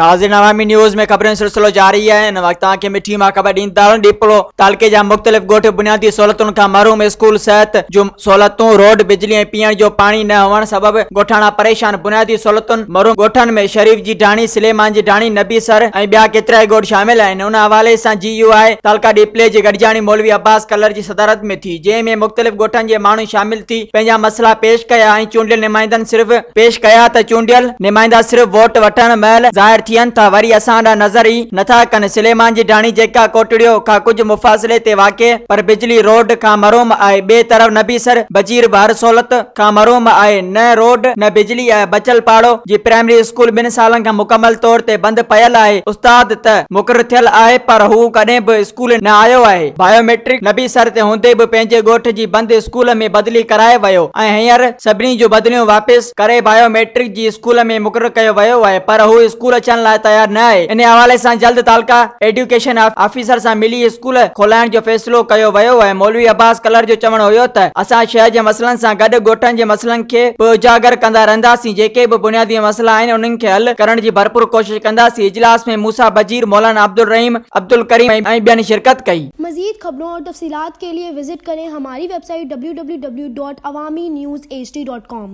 नाज़रीन अवामी न्यूज़ में खबरें सिलसिलो जारी है। इन वक्त के मिठी मां खबर ॾींदा ॾीपलो तालुके जा मुख्तलिफ ॻोठ बुनियादी सहूलतुन का महरूम स्कूल सहित जो सहूलतूं रोड बिजली ऐं पीअण जो पाणी न हुअण सबब ॻोठाणा परेशान। बुनियादी सहूलतुन महरूम ॻोठनि में शरीफ जी ढाणी, सुलेमान जी ढाणी, नबी सर ऐं ॿिया केतिरा ॻोठ शामिल आहिनि। उन हवाले सां GUI तालका ॾीपले जी गॾिजाणी मौलवी अब्बास कलर जी सदारत में थी, जंहिंमें मुख्तलिफ ॻोठनि जे माण्हू शामिल थी पंहिंजा मसला पेश कया ऐं चूंडियल नुमाइंदनि सिर्फ़ पेश कया त चूंडियल नुमाइंदा सिर्फ़ वोट वठण महिल ज़ाहिर थियनि था, वरी असां ॾांहुं नज़र ई नथा कनि। सुलेमान जी ढाणी जेका कोटड़ियो खां कुझु मुफ़ासिले ते वाक़िए पर बिजली रोड खां महरूम आहे। ॿिए तरफ़ नबी सर बजीर बहर सहूलत खां महरूम आहे। न रोड न बिजली आहे। बचल पाड़ो जी प्राइमरी स्कूल 2 सालनि खां मुकमल तौर ते बंदि पयल आहे। उस्ताद त मुक़रर थियल आहे पर हू कॾहिं बि स्कूल न आयो आहे। बायोमेट्रिक नबी सर ते हूंदे बि पंहिंजे ॻोठ जी बंदि स्कूल में बदिली कराए वियो ऐं हींअर सभिनी जूं बदिलियूं वापसि करे बायोमेट्रिक जी स्कूल में मुक़रर कयो वियो आहे, पर हू स्कूल अचण लाइ तयार न आहे। इन हवाले सां जल्द तालका एजुकेशन ऑफिसर सां मिली स्कूल खोलाइण जो फैसलो कयो वियो आहे। मौलवी अब्बास कलर जो चवणु हुयो त असां शहर जे मसइलनि सां गॾु ॻोठनि जे मसइलनि खे बि उजागर कंदा रहंदासीं। जेके बि बुनियादी मसइला आहिनि उन्हनि खे हल करण जी भरपूर कोशिश कंदासीं। इजलास में मूसा बजीर, मौलाना अब्दुल रहीम, अब्दुल करीम ऐं ॿियनि शिरकत कई। मजीद खबरों और तफसीलात के लिए विजिट करें हमारी वेबसाइट www.awamiNewsHD.com।